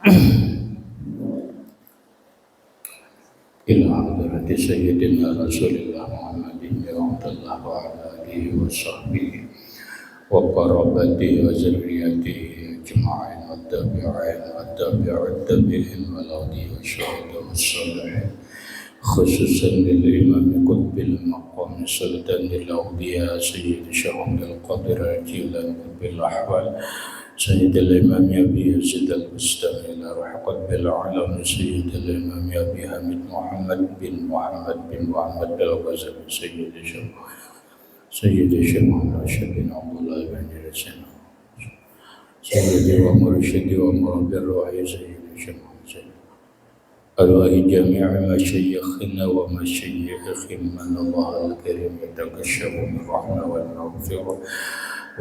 إلى حضرة سيدنا رسول الله محمد بن عبد الله وعلى آله وصحبه وقرابته وذريته أجمعين والتابعين والأولياء والشهداء والصالحين خصوصا للإمام قطب المقام سلطان الأولياء سيد شهاب القادر الجيلاني قطب الأحوال سيد الإمام أبي يزيد البستامي إلى روح قطب العالم سيد الإمام أبي حميد محمد بن محمد الغزالي سيد الشيخ محمد راشد بن عبد الله بن رسول سيدي ومرشدي ومربي الروح سيد الشيخ محمد أرواح جميع مشايخنا ومشايخ من الله الكريم يتكشف بالرحمة والمغفرة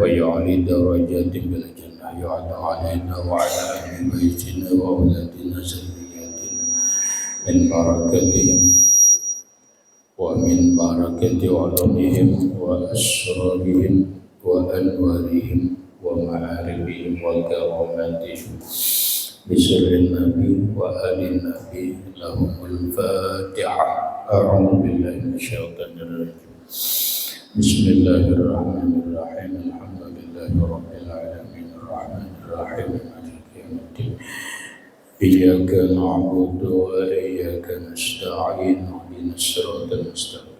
ويعلي درجات بالجنة يعلى علينا وعلى أهل بيتنا وأولادنا ذرياتنا من بركاتهم ومن بركة علومهم وأسرارهم وأنوارهم ومعارفهم وكراماتهم بسر النبي وآل النبي لهم الفاتحة. أعوذ بالله من الشيطان الرجيم. بسم الله الرحمن الرحيم. الحمد لله رب العالمين الرحمن الرحيم مالك يوم الدين. إياك نعبد وإياك نستعين اهدنا الصراط المستقيم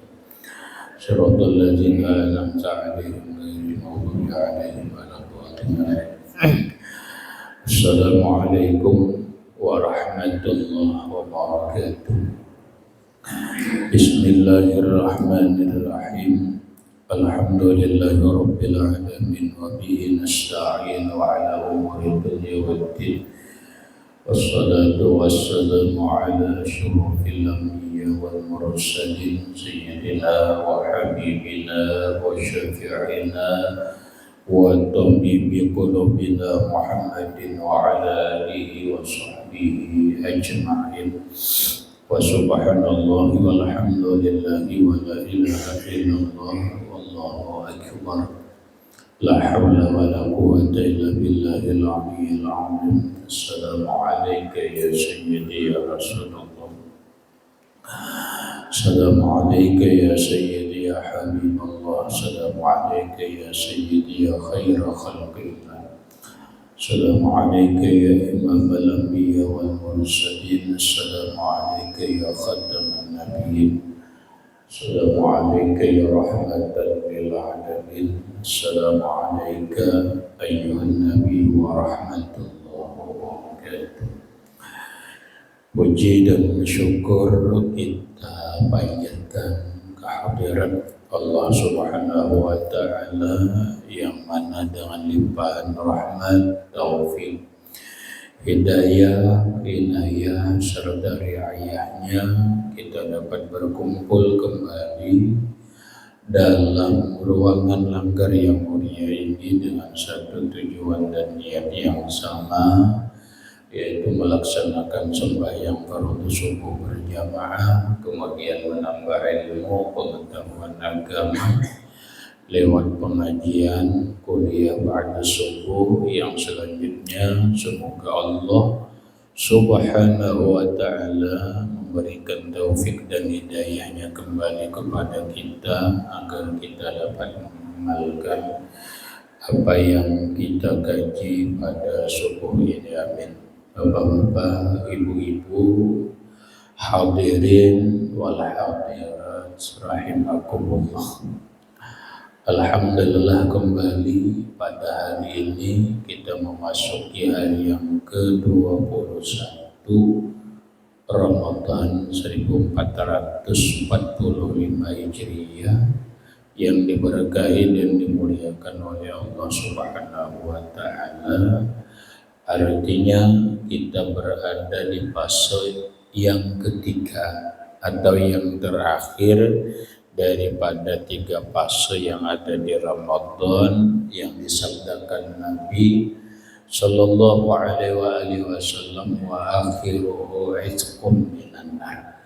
صراط الذين أنعمت عليهم غير المغضوب عليهم ولا الضالين. Assalamualaikum warahmatullahi wabarakatuh. Bismillahirrahmanirrahim. Alhamdulillahi rabbil alamin wa bihi nasta'in ala umuri dunya waddin. Wassalatu wassalamu ala asyrafil anbiya wal mursalin sayyidina wa habibina wa syafi'ina wa tabibi qulubina Muhammadin wa ala alihi wa sahbihi ajma'in. Wa subhanallahi walhamdulillahi wa la ilaha illallah wallahu akbar. La hawla wa la quwwata illa billahil aliyyil azim. Assalamu alayka ya sayyidi ya Rasulullah. Assalamu alayka ya sayyidi ya Habibullah. Assalamu alayka ya sayyidi ya khaira khalqillah. Assalamu alayka ya imam al-anbiya wal mursalin. Assalamu alayka ya khataman nabiyyin. Assalamu alayka ya rahmatan lil alamin. Assalamu alayka ayyuhan nabi wa rahmatullahi wa barakatuh. Puji dan syukur kita panjatkan kehadiran Allah Subhanahu wa Ta'ala yang mana dengan limpahan rahmat, taufik, hidayah, inayah serta riayahnya kita dapat berkumpul kembali dalam ruangan langgar yang mulia ini dengan satu tujuan dan niat yang sama, yaitu melaksanakan sembahyang fardu subuh berjamaah, kemudian menambah ilmu pengetahuan agama lewat pengajian kuliah ba'da subuh yang selanjutnya. Semoga Allah Subhanahu wa Ta'ala memberikan taufik dan hidayahnya kembali kepada kita agar kita dapat mengamalkan apa yang kita kaji pada subuh ini. Amin. Bapak-bapak, ibu-ibu, hadirin wal hadirat rahimakumullah. Alhamdulillah kembali pada hari ini kita memasuki hari yang ke-21 Ramadan 1445 Hijriah yang diberkahi dan dimuliakan oleh Allah Subhanahu wa Ta'ala. Artinya kita berada di fase yang ketiga atau yang terakhir daripada 3 fase yang ada di Ramadan yang disabdakan Nabi sallallahu alaihi wasallam, wa akhiruhu itqum minan nar.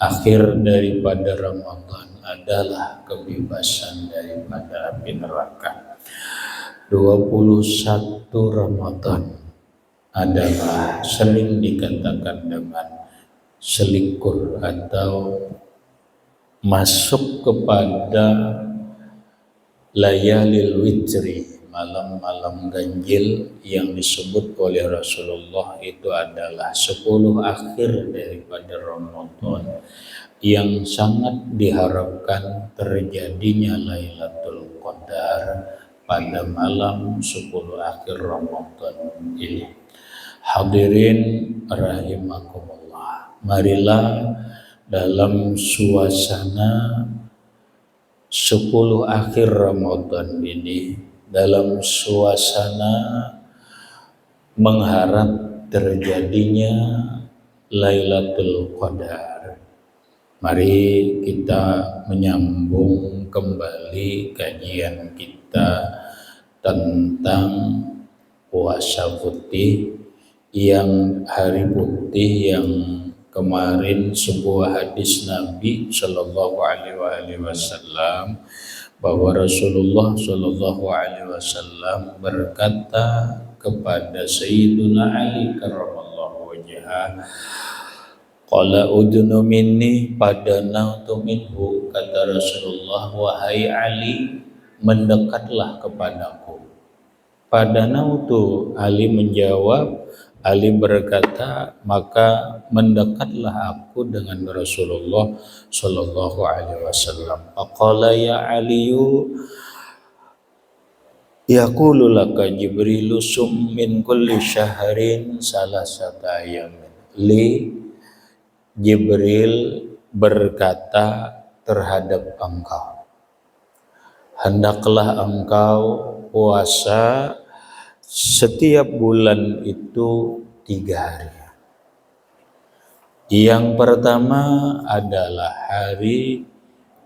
Akhir daripada Ramadan adalah kebebasan daripada api neraka. 21 Ramadan adalah sering dikatakan dengan selikur atau masuk kepada layalil witri, malam-malam ganjil yang disebut oleh Rasulullah itu adalah 10 akhir daripada Ramadan yang sangat diharapkan terjadinya Lailatul Qadar pada malam 10 akhir Ramadan ini. Hadirin rahimakumullah, marilah dalam suasana 10 akhir Ramadan ini, dalam suasana mengharap terjadinya Lailatul Qadar, mari kita menyambung kembali kajian kita tentang puasa putih, yang hari putih yang kemarin sebuah hadis Nabi Shallallahu Alaihi Wasallam bahwa Rasulullah Shallallahu Alaihi Wasallam berkata kepada Sayyiduna Ali karramallahu wajhah, qala udnu minni padanautu minhu, kata Rasulullah, wahai Ali, mendekatlah kepadaku. Padanautu, Ali menjawab, Ali berkata, maka mendekatlah aku dengan Rasulullah Shallallahu Alaihi Wasallam. Faqala ya Aliyu, yaqulu laka Jibrilu sum min kulli syahrin salasata ayamin. Li, Jibril berkata terhadap engkau, hendaklah engkau puasa setiap bulan itu 3 hari. Yang pertama adalah hari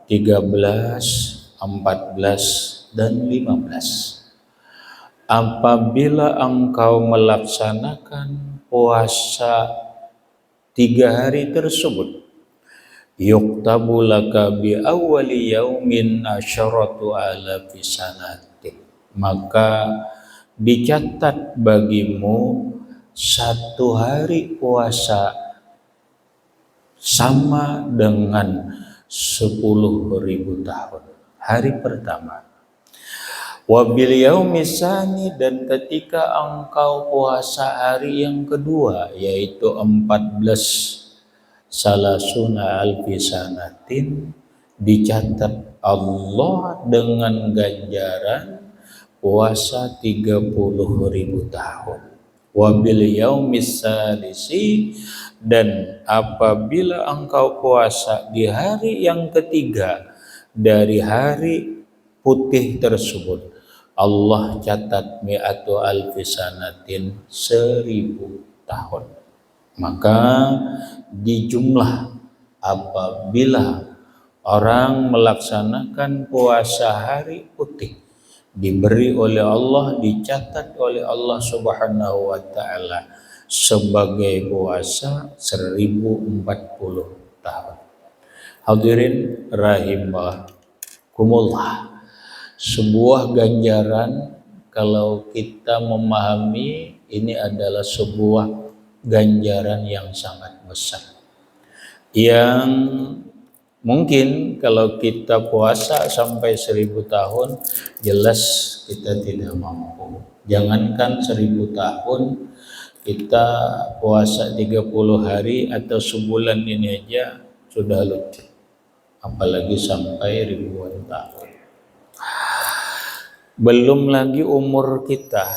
13, 14, dan 15. Apabila engkau melaksanakan puasa 3 hari tersebut, yuktabu laka bi awwali yaumin asyaratu alafi sanatin, maka dicatat bagimu 1 hari puasa sama dengan 10.000 tahun. Hari pertama. Wabil yaumis tsani, dan ketika engkau puasa hari yang kedua, yaitu 14 salasuna alfi sanatin, dicatat Allah dengan ganjaran puasa 30.000 tahun. Wabil yaumis salisi, dan apabila engkau puasa di hari yang ketiga dari hari putih tersebut, Allah catat mi'atu alfi sanatin, 1000 tahun. Maka dijumlah apabila orang melaksanakan puasa hari putih, diberi oleh Allah, dicatat oleh Allah Subhanahu wa Ta'ala sebagai puasa 1040 tahun. Hadirin rahimakumullah, sebuah ganjaran kalau kita memahami ini adalah sebuah ganjaran yang sangat besar, yang mungkin kalau kita puasa sampai 1000 tahun, jelas kita tidak mampu. Jangankan 1000 tahun, kita puasa 30 hari atau sebulan ini aja sudah lucu, apalagi sampai ribuan tahun. Belum lagi umur kita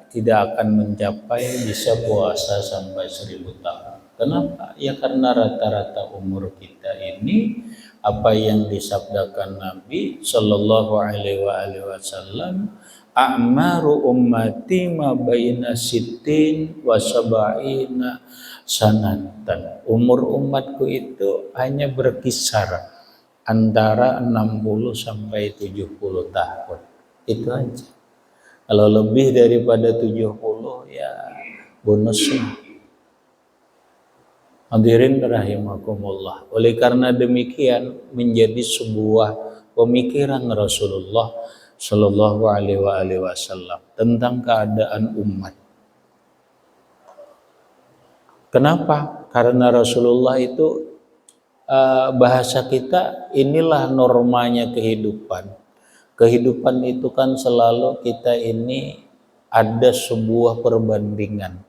tidak akan mencapai bisa puasa sampai 1000 tahun. Kenapa? Ya karena rata-rata umur kita ini, apa yang disabdakan Nabi Shallallahu Alaihi Wasallam, a'maru ummati ma baina sittin wa sab'ina sanatan. Umur umatku itu hanya berkisar antara 60 sampai 70 tahun. Itu aja. Kalau lebih daripada 70 ya bonusnya. Hadirin rahimakumullah. Oleh karena demikian menjadi sebuah pemikiran Rasulullah Shallallahu Alaihi Wasallam tentang keadaan umat. Kenapa? Karena Rasulullah itu bahasa kita, inilah normanya kehidupan. Kehidupan itu kan selalu kita ini ada sebuah perbandingan,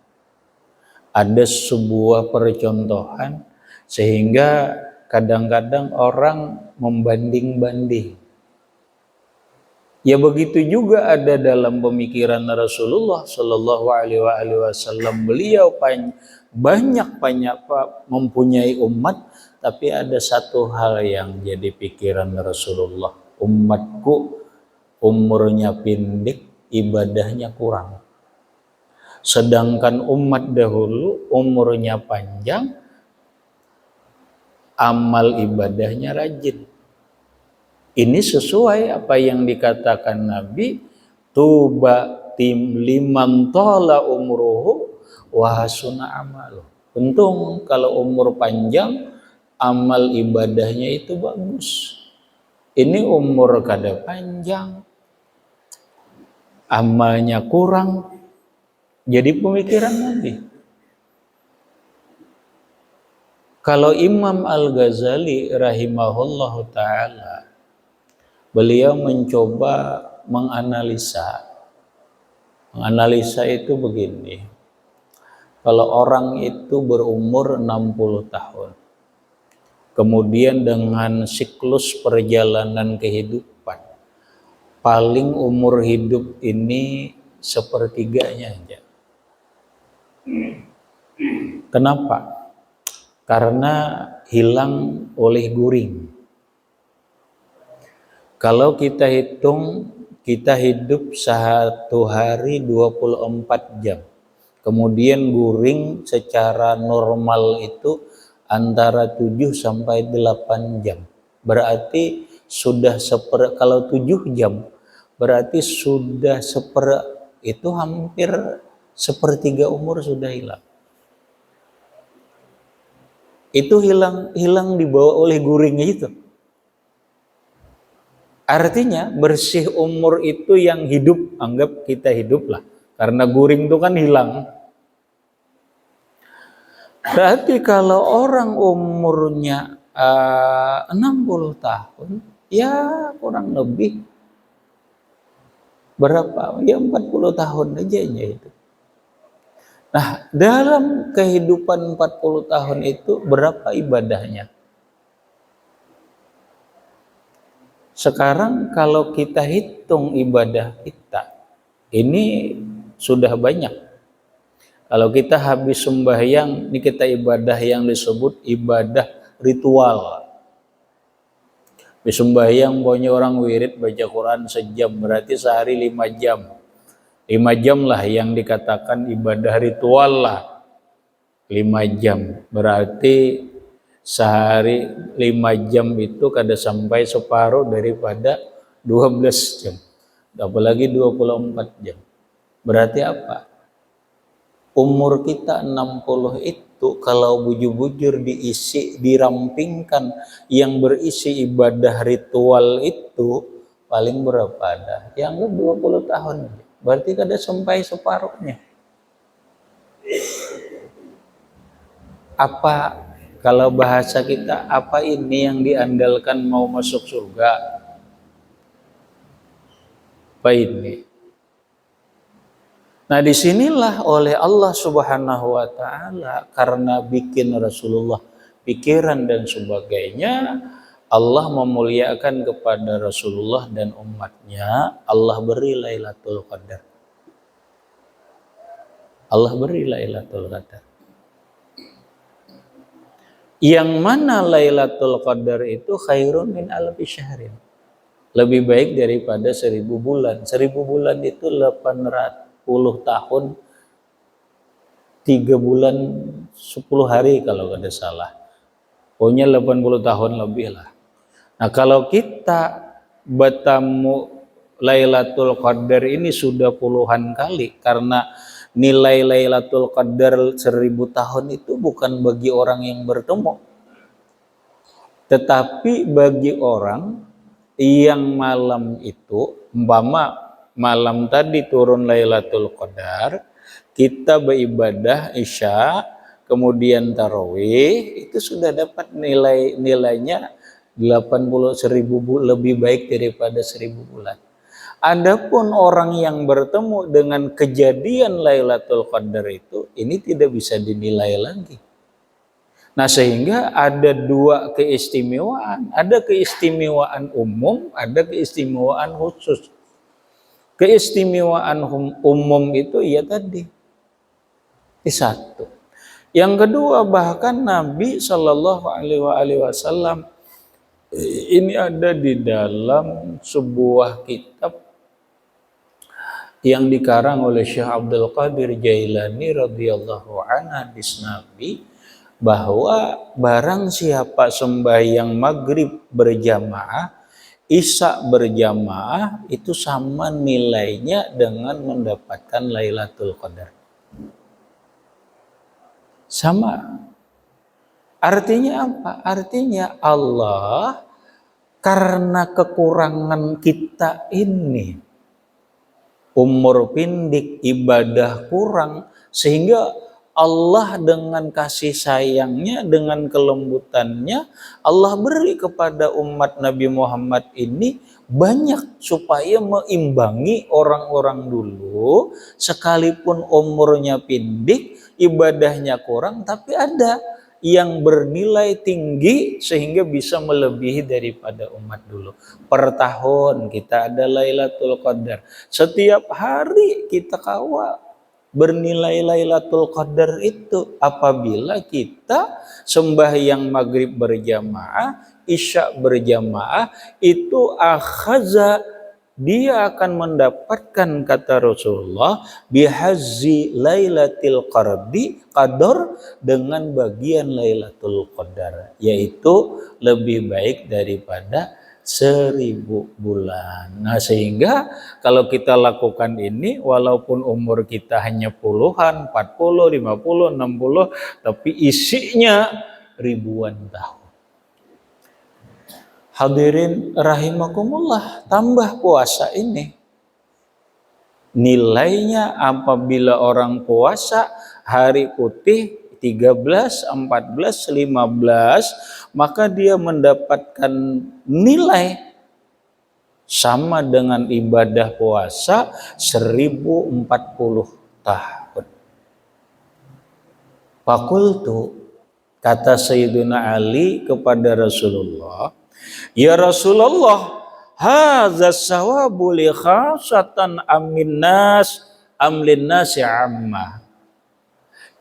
ada sebuah percontohan, sehingga kadang-kadang orang membanding-banding. Ya begitu juga ada dalam pemikiran Rasulullah Shallallahu Alaihi Wasallam. Beliau banyak mempunyai umat, tapi ada satu hal yang jadi pikiran Rasulullah: umatku umurnya pendek, ibadahnya kurang. Sedangkan umat dahulu umurnya panjang, amal ibadahnya rajin. Ini sesuai apa yang dikatakan Nabi, tuba tim liman tola umruhu wa hasuna amalu. Untung kalau umur panjang, amal ibadahnya itu bagus. Ini umur kada panjang, amalnya kurang. Jadi pemikiran Nabi. Kalau Imam Al-Ghazali rahimahullahu ta'ala, beliau mencoba menganalisa. Menganalisa itu begini. Kalau orang itu berumur 60 tahun, kemudian dengan siklus perjalanan kehidupan, paling umur hidup ini sepertiganya aja. Kenapa? Karena hilang oleh guring. Kalau kita hitung, kita hidup 1 hari 24 jam. Kemudian guring secara normal itu antara 7 sampai 8 jam. Berarti sudah kalau 7 jam, berarti sudah itu hampir sepertiga umur sudah hilang. Itu hilang dibawa oleh guring itu. Artinya bersih umur itu yang hidup, anggap kita hidup lah. Karena guring itu kan hilang. Berarti kalau orang umurnya 60 tahun, ya kurang lebih berapa? Ya 40 tahun aja itu. Nah, dalam kehidupan 40 tahun itu berapa ibadahnya? Sekarang kalau kita hitung ibadah kita, ini sudah banyak. Kalau kita habis sembahyang, ini kita ibadah yang disebut ibadah ritual. Habis sembahyang, pokoknya orang wirid baca Quran sejam, berarti sehari 5 jam. 5 jam lah yang dikatakan ibadah ritual lah. 5 jam. Berarti sehari 5 jam itu kada sampai separuh daripada 12 jam. Apalagi 24 jam. Berarti apa? Umur kita 60 itu kalau bujur-bujur dirampingkan yang berisi ibadah ritual itu paling berapa ada? Yang 20 tahun. Berarti kada sampai separuhnya. Apa kalau bahasa kita, apa ini yang diandalkan mau masuk surga? Apa ini? Nah, disinilah oleh Allah Subhanahu wa Ta'ala, karena bikin Rasulullah pikiran dan sebagainya, Allah memuliakan kepada Rasulullah dan umatnya. Allah beri Lailatul Qadar. Allah beri Lailatul Qadar. Yang mana Lailatul Qadar itu khairun min alfi syahrin. Lebih baik daripada 1000 bulan. 1000 bulan itu 810 tahun, 3 bulan 10 hari kalau tidak salah. Pokoknya 80 tahun lebih lah. Nah, kalau kita bertemu Lailatul Qadar ini sudah puluhan kali, karena nilai Lailatul Qadar 1000 tahun itu bukan bagi orang yang bertemu, tetapi bagi orang yang malam itu, umpama malam tadi turun Lailatul Qadar, kita beribadah Isya, kemudian tarawih, itu sudah dapat nilainya 80.000 lebih baik daripada 1000 bulan. Adapun orang yang bertemu dengan kejadian Lailatul Qadar itu, ini tidak bisa dinilai lagi. Nah, sehingga ada dua keistimewaan. Ada keistimewaan umum, ada keistimewaan khusus. Keistimewaan umum itu ya tadi. Ini satu. Yang kedua, bahkan Nabi Shallallahu Alaihi Wasallam ini ada di dalam sebuah kitab yang dikarang oleh Syekh Abdul Qadir Jailani radhiyallahu anhu, hadis Nabi, bahwa barang siapa sembahyang maghrib berjamaah, isya berjamaah, itu sama nilainya dengan mendapatkan Lailatul Qadar. Sama. Artinya apa? Artinya Allah karena kekurangan kita ini, umur pendek, ibadah kurang, sehingga Allah dengan kasih sayangnya, dengan kelembutannya, Allah beri kepada umat Nabi Muhammad ini banyak supaya meimbangi orang-orang dulu, sekalipun umurnya pendek, ibadahnya kurang, tapi ada yang bernilai tinggi sehingga bisa melebihi daripada umat dulu. Per tahun kita ada Lailatul Qadar. Setiap hari kita kawal bernilai Lailatul Qadar itu apabila kita sembahyang maghrib berjamaah, isya berjamaah, itu akhaza, dia akan mendapatkan, kata Rasulullah, bihazzi lailatil qadar, dengan bagian Lailatul Qadar, yaitu lebih baik daripada 1000 bulan. Nah, sehingga kalau kita lakukan ini, walaupun umur kita hanya puluhan, 40, 50, 60, tapi isinya ribuan tahun. Hadirin rahimakumullah, tambah puasa ini. Nilainya apabila orang puasa hari putih 13, 14, 15, maka dia mendapatkan nilai sama dengan ibadah puasa 1040 tahun. Fakultu, kata Sayyidina Ali kepada Rasulullah, ya Rasulullah, hadza sawabu li khasatan amlin nasi amma.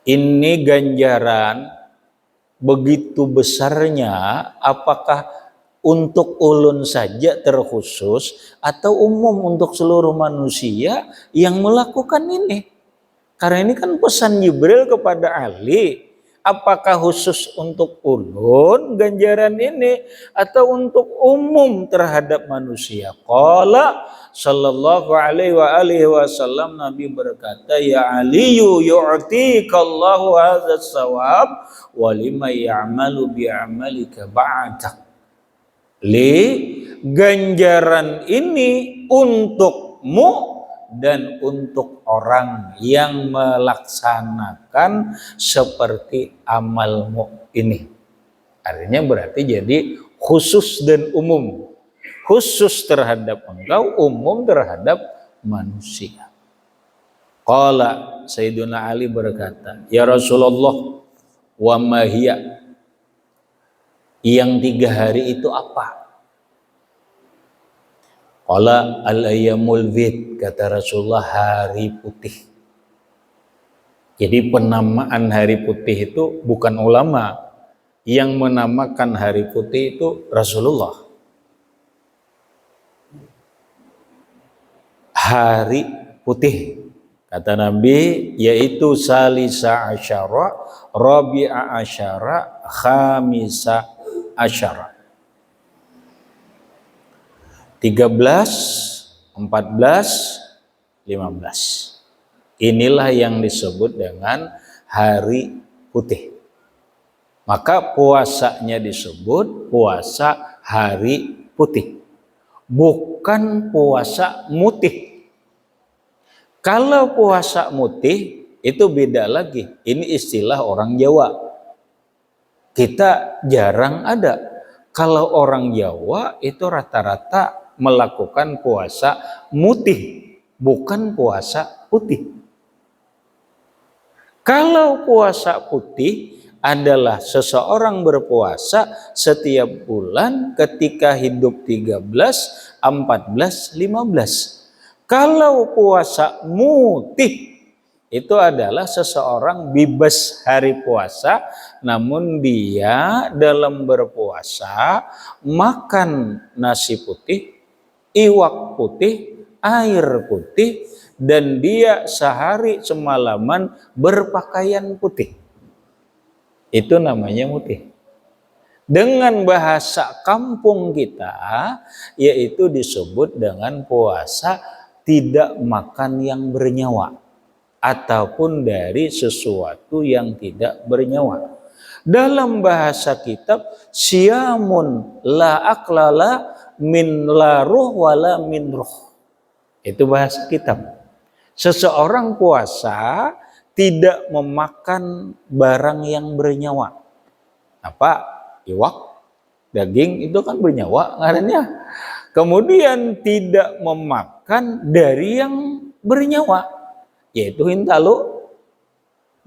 Ini ganjaran begitu besarnya, apakah untuk ulun saja terkhusus atau umum untuk seluruh manusia yang melakukan ini? Karena ini kan pesan Jibril kepada Ali. Apakah khusus untuk ulun ganjaran ini atau untuk umum terhadap manusia? Qala sallallahu alaihi wasallam, Nabi berkata, ya Aliyu yu'tikallahu hadzal sawab wa liman ya'malu bi'amalika ba'dak. Ganjaran ini untukmu dan untuk orang yang melaksanakan seperti amalmu ini. Artinya berarti jadi khusus dan umum. Khusus terhadap engkau, umum terhadap manusia. Qala, Sayyidina Ali berkata, ya Rasulullah, wa ma hiya, yang 3 hari itu apa? Qala al-ayyamul bid, kata Rasulullah, hari putih. Jadi penamaan hari putih itu bukan ulama, yang menamakan hari putih itu Rasulullah. Hari putih, kata Nabi, yaitu salisa asyara, rabi'a asyara, khamisa asyara. 13, 14, 15. Inilah yang disebut dengan hari putih. Maka puasanya disebut puasa hari putih, bukan puasa mutih. Kalau puasa mutih itu beda lagi. Ini istilah orang Jawa. Kita jarang ada. Kalau orang Jawa itu rata-rata melakukan puasa mutih, bukan puasa putih. Kalau puasa putih adalah seseorang berpuasa setiap bulan ketika hidup 13, 14, 15. Kalau puasa mutih itu adalah seseorang bebas hari puasa, namun dia dalam berpuasa makan nasi putih, iwak putih, air putih, dan dia sehari semalaman berpakaian putih. Itu namanya mutih. Dengan bahasa kampung kita, yaitu disebut dengan puasa tidak makan yang bernyawa, ataupun dari sesuatu yang tidak bernyawa. Dalam bahasa kitab, siamun la aklala min la ruh wala min ruh. Itu bahasa kitab. Seseorang puasa tidak memakan barang yang bernyawa. Apa? Iwak, daging itu kan bernyawa ngarannya. Kemudian tidak memakan dari yang bernyawa, yaitu hintalu.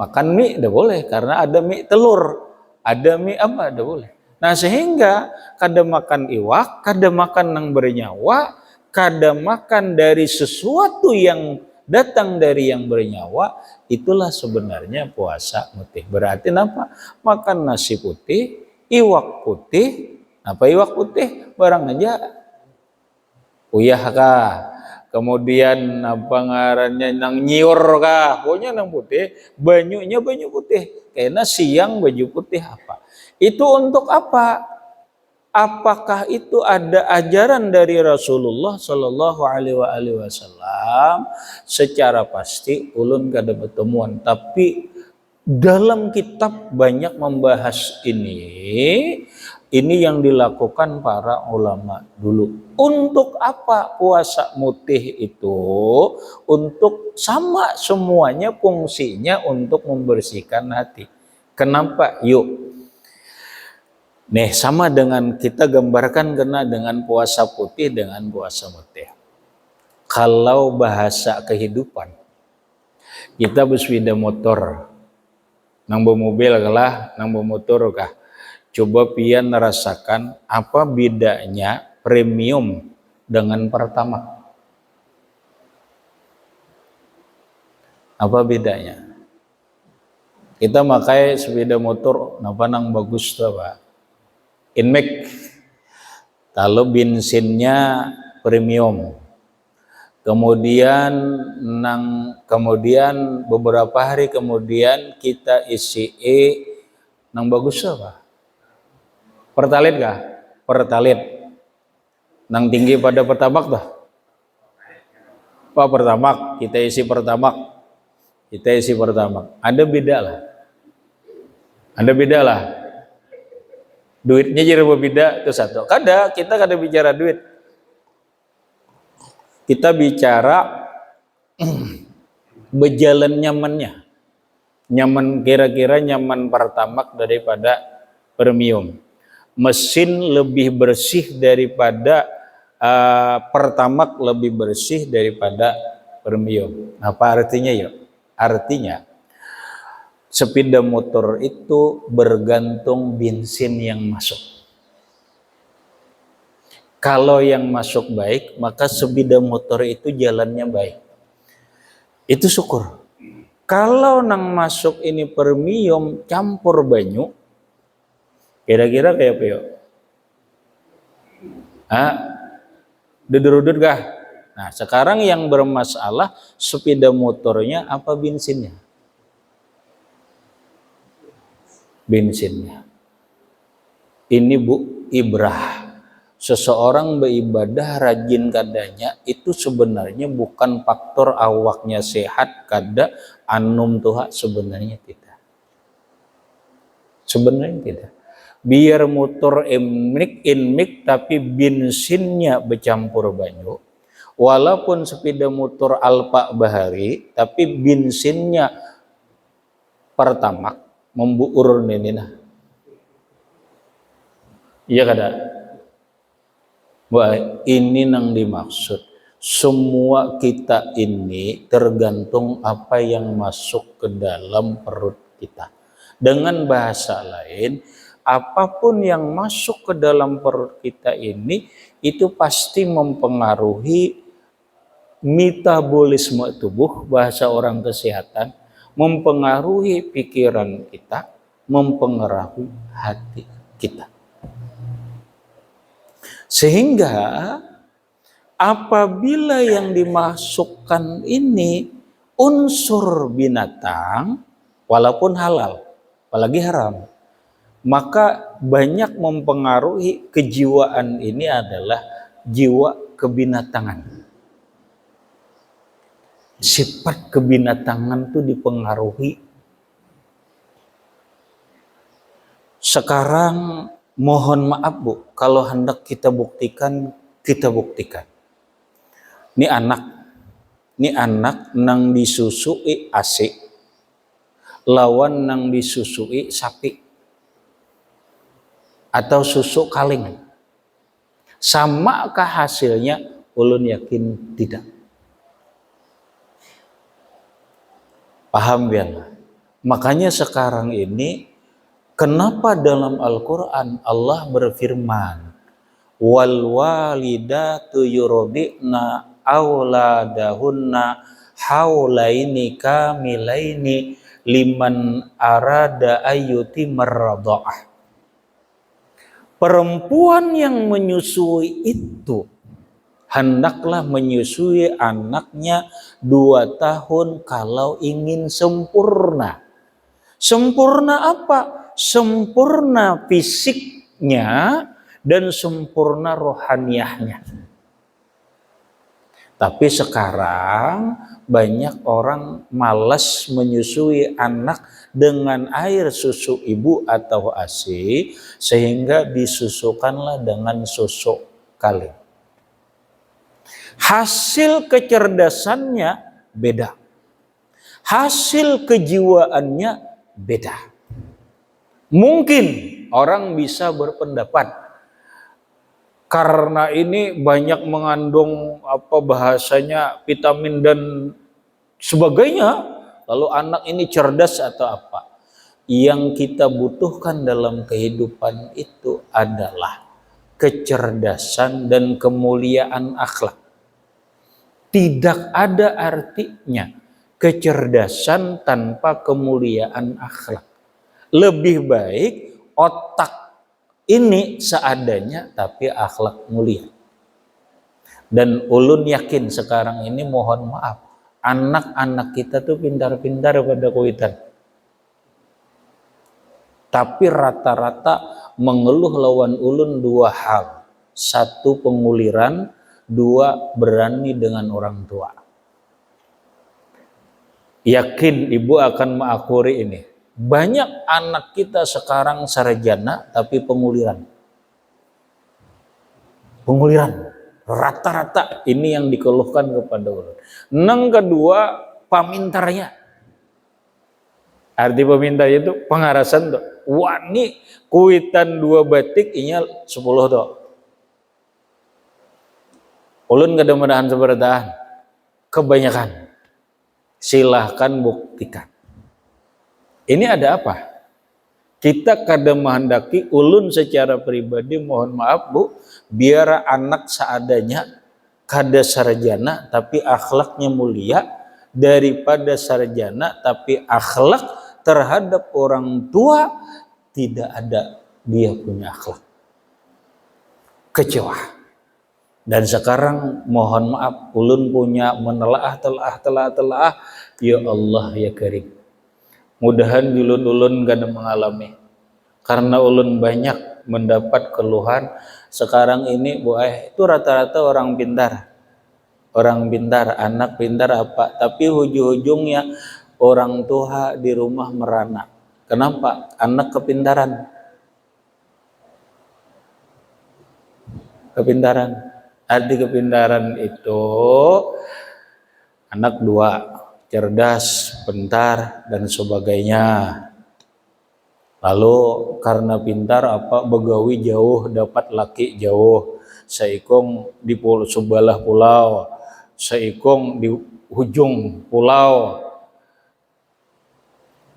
Makan mie tidak boleh karena ada mie telur, ada mie apa tidak boleh. Nah sehingga kada makan iwak, kada makan yang bernyawa, kada makan dari sesuatu yang datang dari yang bernyawa, itulah sebenarnya puasa mutih. Berarti apa? Makan nasi putih, iwak putih. Apa iwak putih? Barang aja uyah kah? Kemudian apa ngarannya nang nyiur kah? Pokoknya nang putih, banyunya banyu putih. Karena siang baju putih apa? Itu untuk apa? Apakah itu ada ajaran dari Rasulullah Shallallahu Alaihi Wasallam? Secara pasti ulun kada bertemuan, tapi dalam kitab banyak membahas ini. Ini yang dilakukan para ulama dulu. Untuk apa puasa mutih itu? Untuk sama semuanya fungsinya untuk membersihkan hati. Kenapa? Yuk. Nih sama dengan kita gambarkan kena dengan puasa putih dengan puasa mutih. Kalau bahasa kehidupan, kita bersepeda motor, nang bermobil kalah, nang bermotor kah? Coba pian rasakan apa bedanya premium dengan pertama. Apa bedanya? Kita pakai sepeda motor, napa nang bagus tuh apa? Inmax. Kalau bensinnya premium. Kemudian beberapa hari kemudian kita isi nang bagus apa? Pertalit kah? Pertalit. Nang tinggi pada pertamak dah. Pak pertamak, kita isi pertamak. Kita isi pertamak. Ada beda lah. Ada beda lah. Duitnya jadi berbeda itu satu. Kita kada bicara duit. Kita bicara berjalan nyamannya. Nyaman, kira-kira nyaman pertamak daripada premium. Mesin lebih bersih daripada pertamak, lebih bersih daripada premium. Apa artinya ya? Artinya sepeda motor itu bergantung bensin yang masuk. Kalau yang masuk baik, maka sepeda motor itu jalannya baik. Itu syukur. Kalau nang masuk ini premium campur banyu, kira-kira kayak apa yuk? Dudur-dudur kah? Nah sekarang yang bermasalah sepeda motornya apa bensinnya? Bensinnya. Ini Bu, ibrah. Seseorang beribadah rajin kadanya itu sebenarnya bukan faktor awaknya sehat kada anum tuha, sebenarnya tidak. Sebenarnya tidak. Biar motor inmik tapi bensinnya bercampur banyu. Walaupun sepeda motor Alfa Bahari tapi bensinnya pertama membuur ini nah. Iya kada? Wah, ini nang dimaksud. Semua kita ini tergantung apa yang masuk ke dalam perut kita. Dengan bahasa lain, apapun yang masuk ke dalam perut kita ini itu pasti mempengaruhi metabolisme tubuh, bahasa orang kesehatan, mempengaruhi pikiran kita, mempengaruhi hati kita. Sehingga apabila yang dimasukkan ini unsur binatang, walaupun halal, apalagi haram, maka banyak mempengaruhi kejiwaan ini adalah jiwa kebinatangan. Sifat kebinatangan itu dipengaruhi. Sekarang mohon maaf Bu, kalau hendak kita buktikan, kita buktikan. Ini anak nang disusui AC, lawan nang disusui sapi atau susu kaleng. Samakah hasilnya? Ulun yakin tidak. Paham ya? Makanya sekarang ini kenapa dalam Al-Quran Allah berfirman wal walidatu yurdi'na auladahunna haulaini kamilaini liman arada ayyuti marradha'ah. Perempuan yang menyusui itu hendaklah menyusui anaknya 2 tahun kalau ingin sempurna. Sempurna apa? Sempurna fisiknya dan sempurna rohaniahnya. Tapi sekarang banyak orang malas menyusui anak dengan air susu ibu atau ASI, sehingga disusukanlah dengan susu kaleng. Hasil kecerdasannya beda. Hasil kejiwaannya beda. Mungkin orang bisa berpendapat karena ini banyak mengandung bahasanya vitamin dan sebagainya, lalu anak ini cerdas atau apa. Yang kita butuhkan dalam kehidupan itu adalah kecerdasan dan kemuliaan akhlak. Tidak ada artinya kecerdasan tanpa kemuliaan akhlak. Lebih baik otak ini seadanya tapi akhlak mulia. Dan ulun yakin sekarang ini mohon maaf, anak-anak kita tuh pintar-pintar pada kuitan. Tapi rata-rata mengeluh lawan ulun 2 hal. 1 penguliran, 2 berani dengan orang tua. Yakin ibu akan mengakui ini. Banyak anak kita sekarang sarjana tapi penguliran. Penguliran. Rata-rata ini yang dikeluhkan kepada ulun. Nang kedua, pamintarnya. Arti pamintarnya itu pengarasan tuh. Wah, ini kuitan 2 batik inya 10 tuh. Ulun kadang-kadang seberdahan. Kebanyakan. Silahkan buktikan. Ini ada apa? Kita kadang menghendaki ulun secara pribadi, mohon maaf Bu, biar anak seadanya kada sarjana tapi akhlaknya mulia, daripada sarjana tapi akhlak terhadap orang tua tidak ada dia punya akhlak. Kecewa. Dan sekarang mohon maaf ulun punya menelaah telah ya Allah ya Karim. Mudahan ulun kada mengalami. Karena ulun banyak mendapat keluhan sekarang ini Bu itu rata-rata orang pintar. Orang pintar, anak pintar apa, tapi ujung-ujungnya orang tua di rumah merana. Kenapa? Anak kepintaran. Kepintaran. Arti kepintaran itu anak 2, cerdas, sebentar dan sebagainya. Lalu karena pintar begawi jauh dapat laki jauh, seikung di sebelah pulau, seikung di ujung pulau.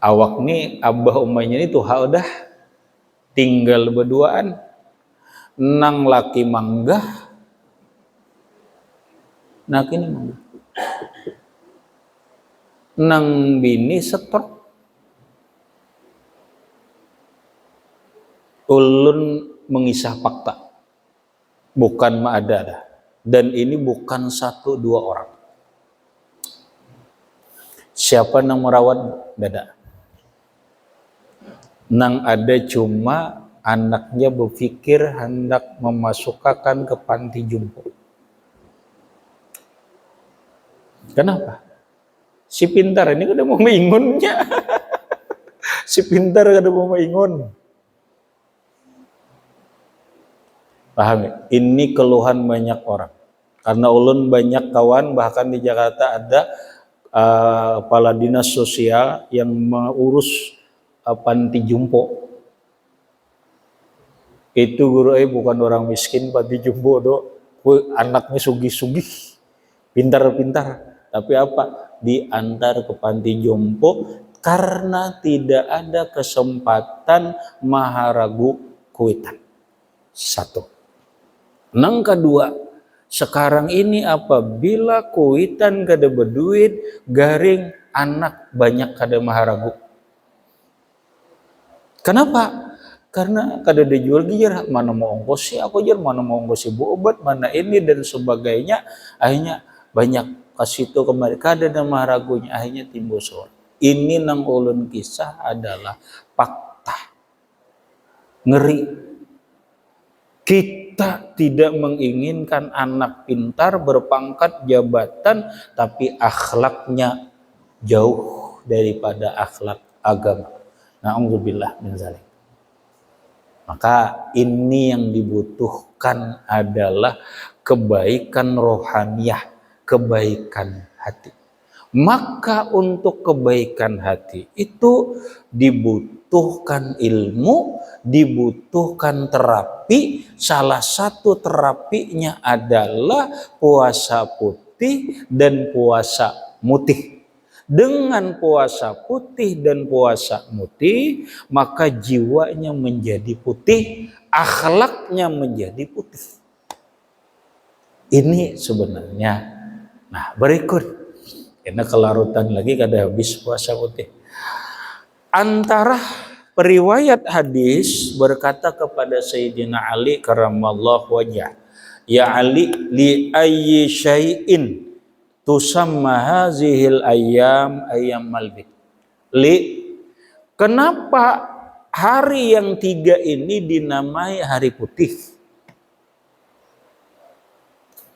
Awak nih abah umanya itu udah tinggal berduaan, nang laki manggah, nak ini manggah, nang bini setrok. Ulun mengisah fakta, bukan ma'ada, dan ini bukan 1-2 orang. Siapa nang merawat dada? Nang ada cuma anaknya berpikir hendak memasukkan ke panti jompo. Kenapa? Si pintar ini kada mau mengingunnya. Si pintar kada mau mengingun. Paham ya? Ini keluhan banyak orang. Karena ulun banyak kawan, bahkan di Jakarta ada kepala dinas sosial yang mengurus panti jompo. Itu guru bukan orang miskin, panti jompo anaknya sugih-sugih, pintar-pintar. Tapi diantar ke panti jompo karena tidak ada kesempatan maharagu kuitan. 1. Nang kedua, sekarang ini apabila kuitan kada berduit, garing anak banyak kada maharagu. Kenapa? Karena kada dijual gijar, mana mau ongkos mana mau ongkos ibu obat, mana ini dan sebagainya. Akhirnya banyak kasih itu kemarin, kada ada maharagunya, akhirnya timbul soal. Ini nang ulun kisah adalah fakta. Ngeri. Kita tidak menginginkan anak pintar berpangkat jabatan tapi akhlaknya jauh daripada akhlak agama. Na'udzubillah min zalik. Maka ini yang dibutuhkan adalah kebaikan rohaniyah, kebaikan hati. Maka untuk kebaikan hati itu dibutuhkan ilmu, dibutuhkan terapi. Salah satu terapinya adalah puasa putih dan puasa mutih. Dengan puasa putih dan puasa mutih, maka jiwanya menjadi putih, akhlaknya menjadi putih. Ini sebenarnya. Nah, berikut. Karena kelarutan lagi kada habis puasa putih. Antara periwayat hadis berkata kepada Sayyidina Ali karramallahu wajhah, ya Ali, li ayyi syai'in tusamma hazihil ayyam malbid. Li, kenapa hari yang 3 ini dinamai hari putih?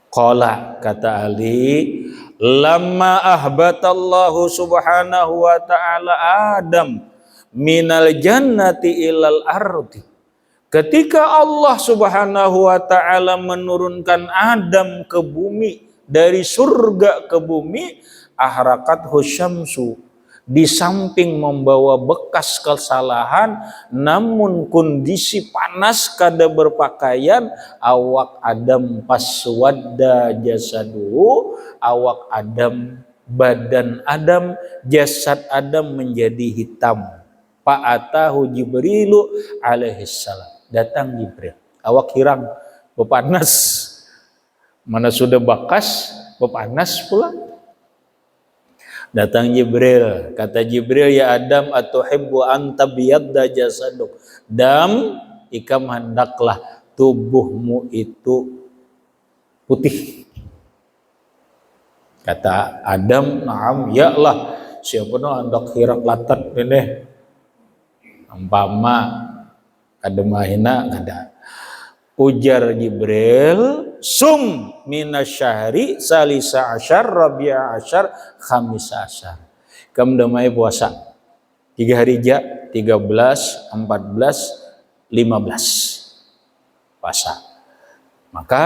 Qala, kata Ali, lamma ahbatallahu subhanahu wa ta'ala Adam minal jannati ilal ardi. Ketika Allah subhanahu wa ta'ala menurunkan Adam ke bumi, dari surga ke bumi, ahrakat husyamsu, di samping membawa bekas kesalahan, namun kondisi panas kada berpakaian, awak Adam paswadda jasaduhu, awak Adam, badan Adam, jasad Adam menjadi hitam. Fa'atahu Jibrilu alaihissalam, datang Jibril, awak hirang bepanas, mana sudah bekas bepanas pula. Datang Jibril, kata Jibril, ya Adam, atuhibbu anta biyadda jasaduk. Dam, ikam hendaklah tubuhmu itu putih. Kata Adam, naam, ya Allah, siapa no hendak hirak latat ini. Ampama kada mahina kada. Ujar Jibril, sum minasyahri salisa asyar rabi'a asyar khamisa asyar. Kamu damai puasa 3 hari ja, 13, 14, 15 puasa. Maka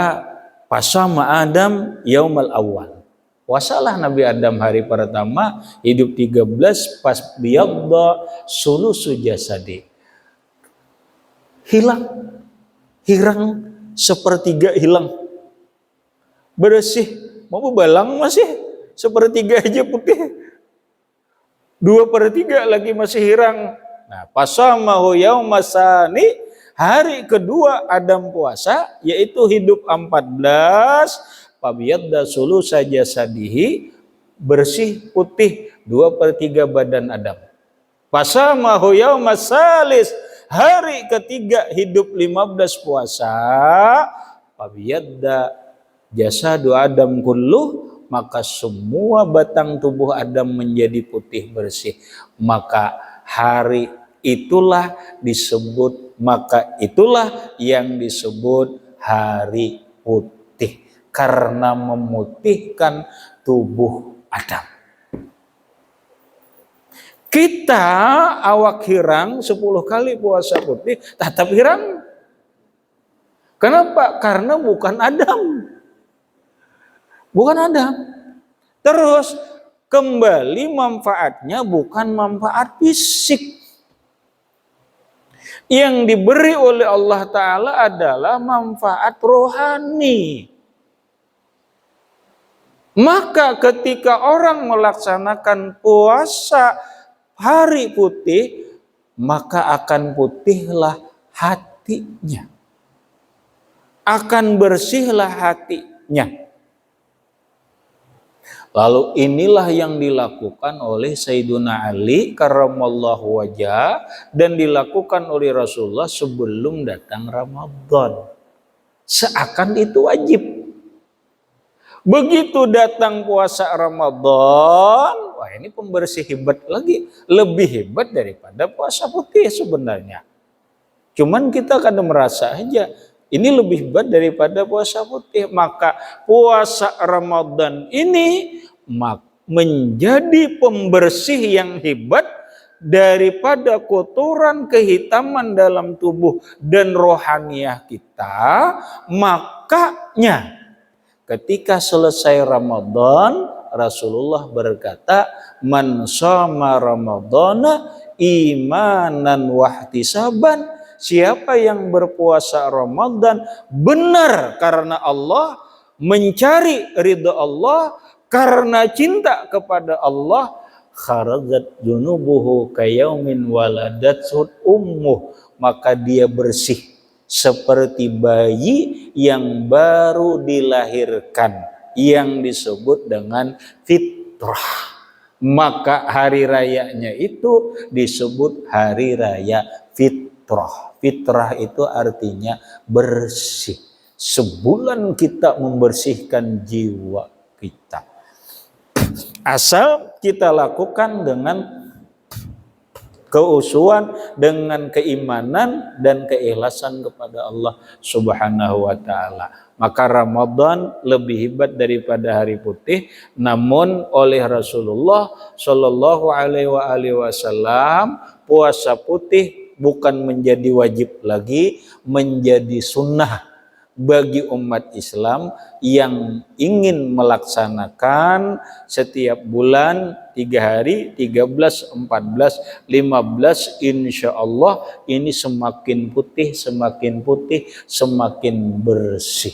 puasa ma Adam yaumal awal, puasalah Nabi Adam hari pertama, hidup 13, pas biyadda sulusu jasadi. Hirang sepertiga hilang. Bersih, mau balang masih sepertiga aja putih. 2/3 lagi masih hirang. Nah, pasamahu yaumasani, hari kedua Adam puasa, yaitu hidup 14, pabiyadda sulusa jasadihi, bersih putih 2/3 badan Adam. Pasamahu yaumasalis, hari ketiga hidup 15 puasa, pabiyadda jasadu Adam kulluh, maka semua batang tubuh Adam menjadi putih bersih. Maka hari itulah yang disebut hari putih, karena memutihkan tubuh Adam. Kita awak hirang 10 kali puasa putih tetap hirang. Kenapa? Karena bukan Adam. Terus kembali manfaatnya bukan manfaat fisik. Yang diberi oleh Allah Ta'ala adalah manfaat rohani. Maka ketika orang melaksanakan puasa hari putih, maka akan putihlah hatinya. Akan bersihlah hatinya. Lalu inilah yang dilakukan oleh Sayyiduna Ali karramallahu wajah, dan dilakukan oleh Rasulullah sebelum datang Ramadan. Seakan itu wajib. Begitu datang puasa Ramadan, wah ini pembersih hebat lagi. Lebih hebat daripada puasa putih sebenarnya. Cuman kita kadang merasa aja ini lebih hebat daripada puasa putih. Maka puasa Ramadan ini menjadi pembersih yang hebat daripada kotoran kehitaman dalam tubuh dan rohaniah kita. Makanya ketika selesai Ramadan, Rasulullah berkata, man shoma ramadhana imanan wahtisaban, siapa yang berpuasa Ramadan benar karena Allah, mencari ridha Allah, karena cinta kepada Allah, kharajat junubuhu kayaumin waladatsut ummuh, maka dia bersih seperti bayi yang baru dilahirkan, yang disebut dengan fitrah. Maka hari rayanya itu disebut hari raya fitrah. Fitrah itu artinya bersih. Sebulan kita membersihkan jiwa kita. Asal kita lakukan dengan keusuhan, dengan keimanan dan keikhlasan kepada Allah Subhanahu wa taala. Maka Ramadan lebih hebat daripada hari putih, namun oleh Rasulullah Shallallahu alaihi wasallam puasa putih bukan menjadi wajib lagi, menjadi sunnah bagi umat Islam yang ingin melaksanakan setiap bulan 3 hari, 13, 14, 15, insya Allah ini semakin putih, semakin bersih.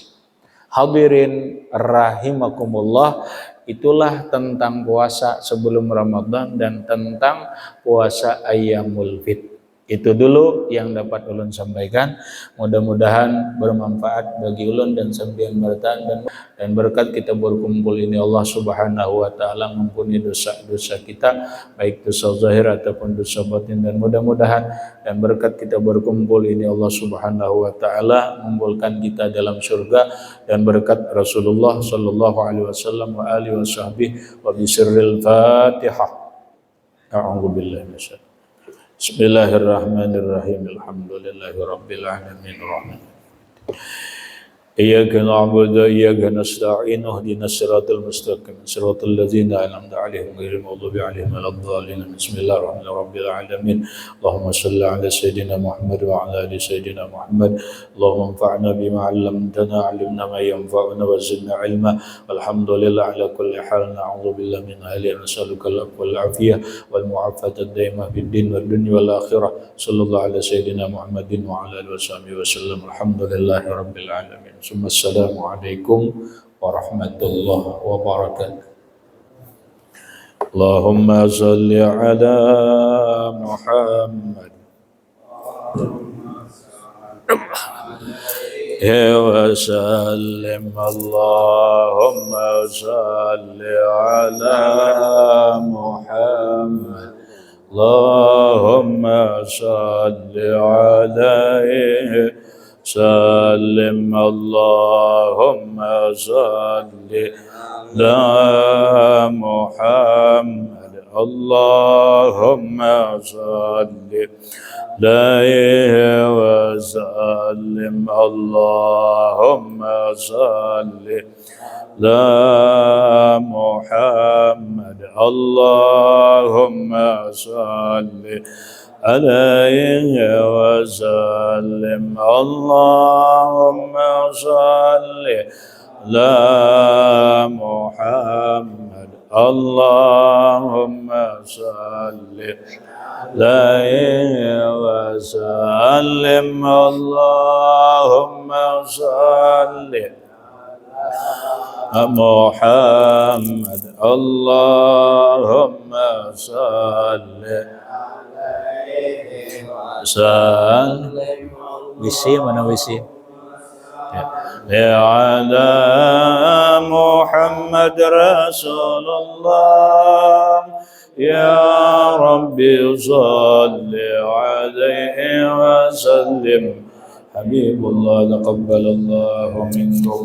Hadirin rahimakumullah, itulah tentang puasa sebelum Ramadan dan tentang puasa Ayyamul Fitr. Itu dulu yang dapat ulun sampaikan. Mudah-mudahan bermanfaat bagi ulun dan sampeyan bertahan, dan berkat kita berkumpul ini Allah Subhanahu wa taala mengampuni dosa-dosa kita, baik dosa zahir ataupun dosa batin, dan mudah-mudahan dan berkat kita berkumpul ini Allah Subhanahu wa taala mengumpulkan kita dalam surga, dan berkat Rasulullah sallallahu alaihi wasallam wa alihi washabbihi wa bisirril Fatihah. A'udzu billahi minasyaitonir. Bismillahirrahmanirrahim. Alhamdulillahirabbil alamin. إياك نعبد وإياك نستعين اهدنا الصراط المستقيم صراط الذين أنعمت عليهم غير المغضوب عليهم ولا الضالين بسم الله الرحمن الرحيم رب العالمين اللهم صل على سيدنا محمد وعلى آل سيدنا محمد اللهم انفعنا بما علمتنا علمنا ما ينفعنا وزدنا علما والحمد لله على كل حال نعوذ بالله من أهل نسألك العفو والعافية والمعافاة الدائمة في الدين والدنيا والآخرة صلى الله على سيدنا محمد وعلى آله وصحبه وسلم الحمد لله رب العالمين ثم السلام عليكم ورحمة الله وبركاته اللهم صل على محمد وسلم اللهم صل على محمد اللهم صل عليه سلم اللهم صل على محمد اللهم صل عليه وسلم اللهم صل على محمد اللهم صل عليه وسلم اللهم صل على محمد اللهم صل عليه وسلم اللهم صل محمد اللهم صل وسلم Wisi mana wisi? على محمد رسول الله يا ربي صل عليه وسلم حبيب الله تقبل الله منكم